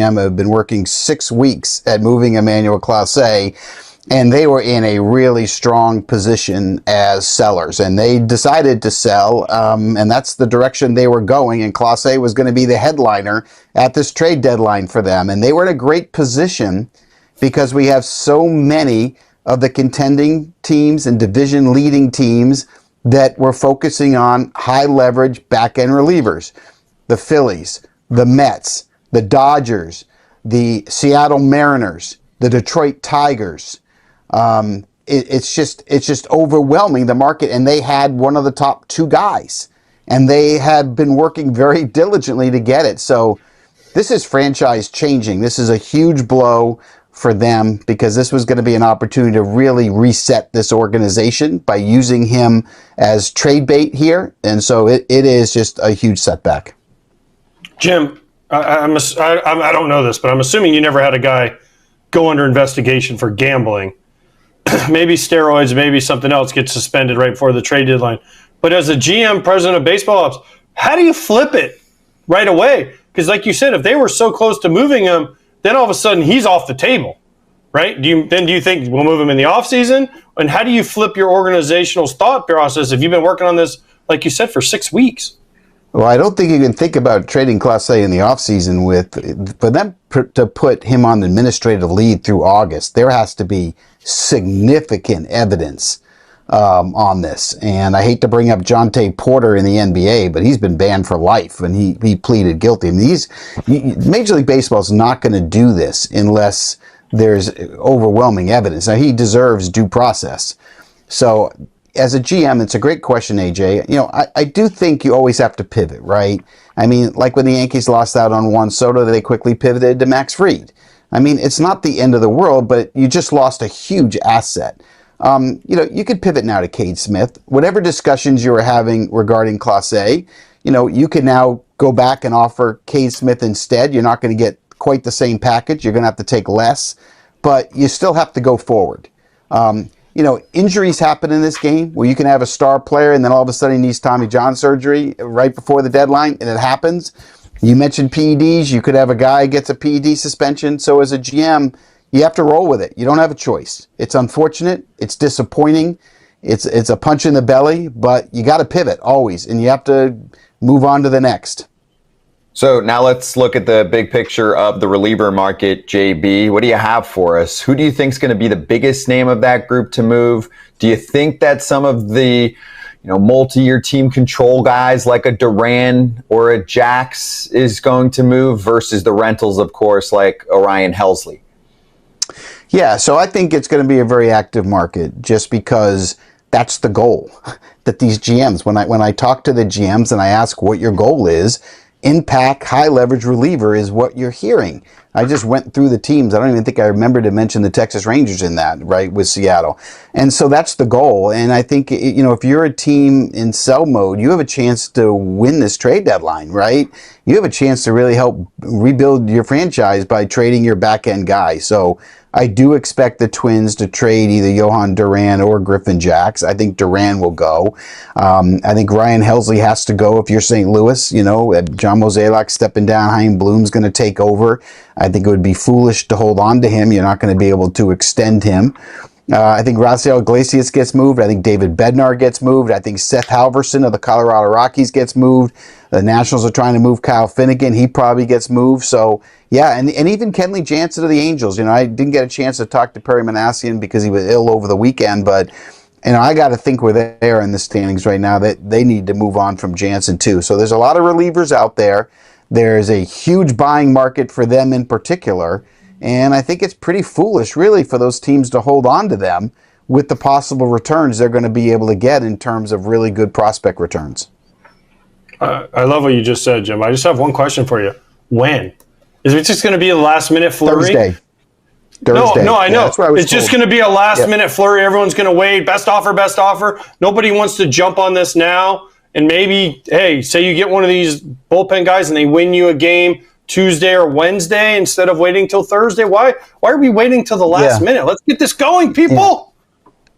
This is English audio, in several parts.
have been working 6 weeks at moving Emmanuel Clase, and they were in a really strong position as sellers, and they decided to sell, and that's the direction they were going, and Clase was going to be the headliner at this trade deadline for them, and they were in a great position because we have so many of the contending teams and division leading teams that were focusing on high leverage back end relievers. The Phillies, the Mets, the Dodgers, the Seattle Mariners, the Detroit Tigers. It's just overwhelming the market, and they had one of the top 2 guys, and they had been working very diligently to get it. So this is franchise changing. This is a huge blow for them because this was going to be an opportunity to really reset this organization by using him as trade bait here. And so it is just a huge setback. Jim, I don't know this, but I'm assuming you never had a guy go under investigation for gambling. Maybe steroids, maybe something else gets suspended right before the trade deadline. But as a GM, president of baseball ops, how do you flip it right away? Because like you said, if they were so close to moving him, then all of a sudden he's off the table, right? Do you think we'll move him in the offseason? And how do you flip your organizational thought process if you've been working on this, like you said, for 6 weeks? Well, I don't think you can think about trading Clase in the offseason for them to put him on administrative leave through August. There has to be significant evidence on this. And I hate to bring up Jonte Porter in the NBA, but he's been banned for life and he pleaded guilty. I mean, Major League Baseball is not going to do this unless there's overwhelming evidence. Now, he deserves due process. So as a GM, it's a great question, AJ. You know, I do think you always have to pivot, right? I mean, like when the Yankees lost out on Juan Soto, they quickly pivoted to Max Fried. I mean, it's not the end of the world, but you just lost a huge asset. You know, you could pivot now to Cade Smith. Whatever discussions you were having regarding Clase, you know, you can now go back and offer Cade Smith instead. You're not going to get quite the same package. You're going to have to take less, but you still have to go forward. You know, injuries happen in this game where you can have a star player and then all of a sudden he needs Tommy John surgery right before the deadline, and it happens. You mentioned PEDs. You could have a guy gets a PED suspension. So as a GM, you have to roll with it. You don't have a choice. It's unfortunate. It's disappointing. It's a punch in the belly, but you got to pivot always, and you have to move on to the next. So now let's look at the big picture of the reliever market, JB. What do you have for us? Who do you think is going to be the biggest name of that group to move? Do you think that some of the multi-year team control guys like a Duran or a Jax is going to move versus the rentals, of course, like Orion Helsley? Yeah, so I think it's going to be a very active market just because that's the goal that these GMs, when I talk to the GMs and I ask what your goal is, impact, high leverage reliever is what you're hearing. I just went through the teams. I don't even think I remember to mention the Texas Rangers in that, right, with Seattle. And so that's the goal. And I think, if you're a team in sell mode, you have a chance to win this trade deadline, right? You have a chance to really help rebuild your franchise by trading your back end guy. So I do expect the Twins to trade either Jhoan Duran or Griffin Jax. I think Duran will go. I think Ryan Helsley has to go if you're St. Louis. John Mozeliak stepping down, Chaim Bloom's going to take over. I think it would be foolish to hold on to him. You're not going to be able to extend him. I think Raisel Iglesias gets moved. I think David Bednar gets moved. I think Seth Halverson of the Colorado Rockies gets moved. The Nationals are trying to move Kyle Finnegan. He probably gets moved. So, yeah, and even Kenley Jansen of the Angels. I didn't get a chance to talk to Perry Manassian because he was ill over the weekend, but I got to think we're there in the standings right now that they need to move on from Jansen too. So there's a lot of relievers out there. There's a huge buying market for them in particular. And I think it's pretty foolish, really, for those teams to hold on to them with the possible returns they're going to be able to get in terms of really good prospect returns. I love what you just said, Jim. I just have one question for you. When? Is it just going to be a last-minute flurry? Thursday. No, I know. It's just going to be a last-minute flurry. Everyone's going to wait. Best offer. Nobody wants to jump on this now. And maybe, hey, say you get one of these bullpen guys and they win you a game Tuesday or Wednesday instead of waiting till Thursday. Why are we waiting till the last minute? Let's get this going, people.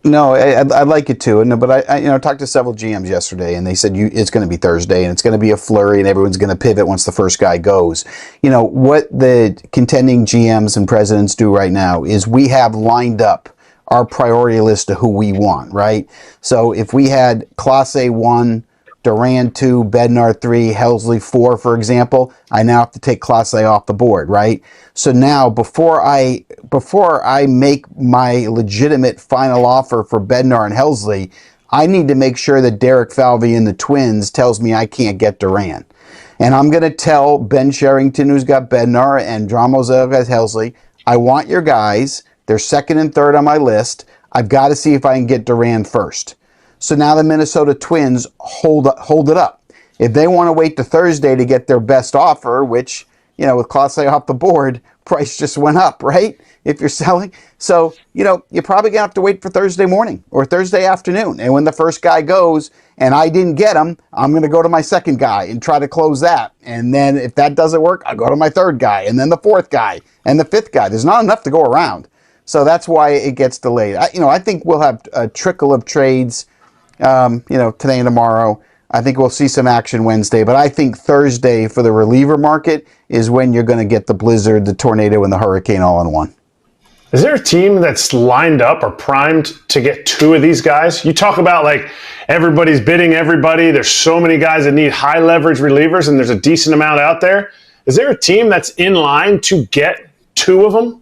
No, I'd like it to, but I talked to several GMs yesterday, and they said it's going to be Thursday, and it's going to be a flurry, and everyone's going to pivot once the first guy goes. What the contending GMs and presidents do right now is we have lined up our priority list of who we want, right? So if we had Class A 1, Duran 2, Bednar 3, Helsley 4, for example, I now have to take Class A off the board, right? So now before I make my legitimate final offer for Bednar and Helsley, I need to make sure that Derek Falvey and the Twins tells me I can't get Duran. And I'm going to tell Ben Sherrington, who's got Bednar, and Dramozel, who has Helsley, I want your guys. They're second and third on my list. I've got to see if I can get Duran first. So now the Minnesota Twins hold it up. If they want to wait to Thursday to get their best offer, which, with Class A off the board, price just went up, right? If you're selling. So, you're probably going to have to wait for Thursday morning or Thursday afternoon. And when the first guy goes and I didn't get him, I'm going to go to my second guy and try to close that. And then if that doesn't work, I'll go to my third guy and then the fourth guy and the fifth guy. There's not enough to go around. So that's why it gets delayed. I think we'll have a trickle of trades today and tomorrow. I think we'll see some action Wednesday, but I think Thursday for the reliever market is when you're going to get the blizzard, the tornado, and the hurricane all in one. Is there a team that's lined up or primed to get two of these guys? You talk about everybody's bidding everybody. There's so many guys that need high leverage relievers, and there's a decent amount out there. Is there a team that's in line to get two of them?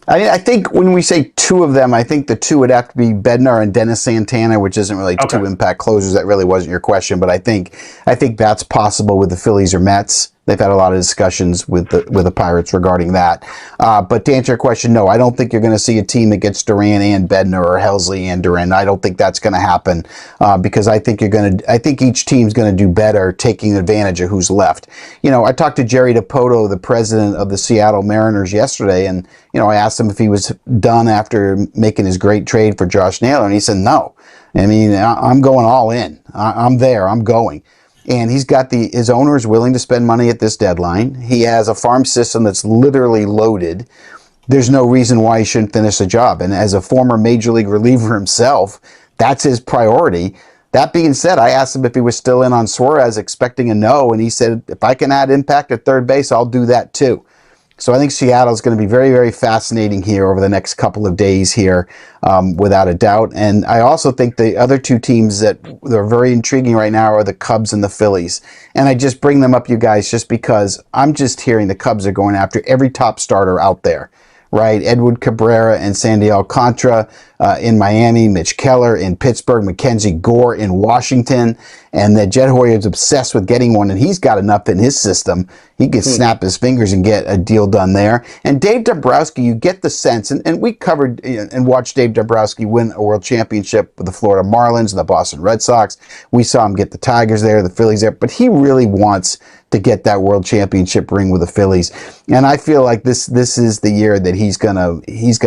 I think when we say two of them, I think the two would have to be Bednar and Dennis Santana, which isn't really two impact closers. That really wasn't your question, but I think that's possible with the Phillies or Mets. They've had a lot of discussions with the Pirates regarding that. But to answer your question, no, I don't think you're going to see a team that gets Duran and Bednar or Helsley and Duran. I don't think that's going to happen because I think each team's going to do better taking advantage of who's left. I talked to Jerry Dipoto, the president of the Seattle Mariners, yesterday, and I asked him if he was done after making his great trade for Josh Naylor, and he said no. I mean, I'm going all in. I'm there. I'm going. And he's got his owners willing to spend money at this deadline. He has a farm system that's literally loaded. There's no reason why he shouldn't finish the job. And as a former major league reliever himself, that's his priority. That being said, I asked him if he was still in on Suarez, expecting a no. And he said, if I can add impact at third base, I'll do that too. So I think Seattle is going to be very, very fascinating here over the next couple of days here, without a doubt. And I also think the other two teams that are very intriguing right now are the Cubs and the Phillies. And I just bring them up, you guys, just because I'm just hearing the Cubs are going after every top starter out there, right? Edward Cabrera and Sandy Alcantara in Miami, Mitch Keller in Pittsburgh, Mackenzie Gore in Washington, and that Jed Hoyer is obsessed with getting one, and he's got enough in his system. He can snap his fingers and get a deal done there. And Dave Dombrowski, you get the sense, and we covered and watched Dave Dombrowski win a world championship with the Florida Marlins and the Boston Red Sox. We saw him get the Tigers there, the Phillies there, but he really wants to get that world championship ring with the Phillies. And I feel like this is the year that he's gonna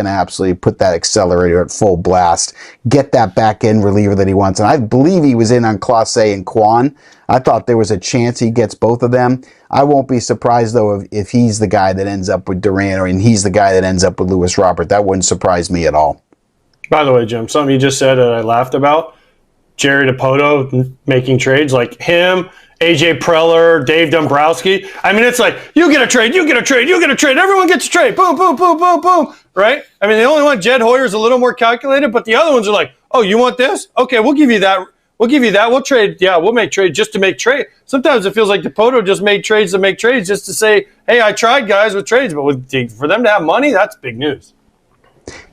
absolutely put that accelerator at full blast, get that back end reliever that he wants. And I believe he was in on Clase and Kwan. I thought there was a chance he gets both of them. I won't be surprised though if he's the guy that ends up with Duran, or he's the guy that ends up with Lewis Robert. That wouldn't surprise me at all. By the way, Jim, something you just said that I laughed about, Jerry Dipoto making trades like him, AJ Preller, Dave Dombrowski. I mean, it's like, you get a trade, you get a trade, you get a trade. Everyone gets a trade. Boom, boom, boom, boom, boom. Right? I mean, the only one, Jed Hoyer's a little more calculated, but the other ones are like, oh, you want this? Okay, we'll give you that. We'll give you that. We'll trade. Yeah, we'll make trade just to make trade. Sometimes it feels like Dipoto just made trades to make trades just to say, hey, I tried, guys, with trades. But for them to have money, that's big news.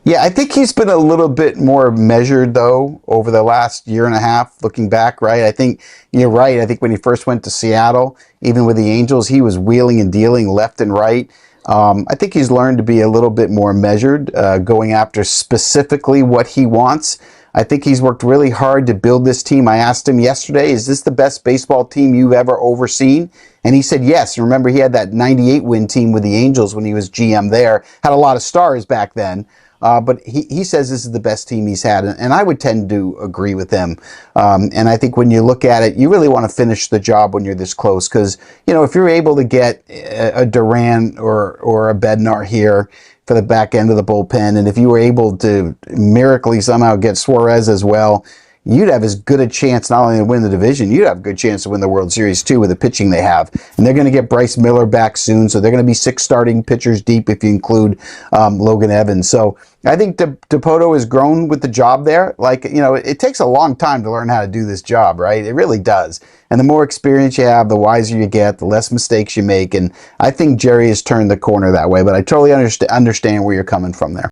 Yeah, I think he's been a little bit more measured, though, over the last year and a half, looking back, right? I think you're right. I think when he first went to Seattle, even with the Angels, he was wheeling and dealing left and right. I think he's learned to be a little bit more measured, going after specifically what he wants. I think he's worked really hard to build this team. I asked him yesterday, is this the best baseball team you've ever overseen? And he said yes. And remember, he had that 98 win team with the Angels when he was GM there. Had a lot of stars back then. But he says this is the best team he's had, and I would tend to agree with him. And I think when you look at it, you really want to finish the job when you're this close, because if you're able to get a Duran or a Bednar here for the back end of the bullpen, and if you were able to miraculously somehow get Suarez as well, you'd have as good a chance not only to win the division, you'd have a good chance to win the World Series too with the pitching they have. And they're going to get Bryce Miller back soon, so they're going to be 6 starting pitchers deep if you include Logan Evans. So I think Dipoto has grown with the job there. It takes a long time to learn how to do this job, right? It really does. And the more experience you have, the wiser you get, the less mistakes you make. And I think Jerry has turned the corner that way, but I totally understand where you're coming from there.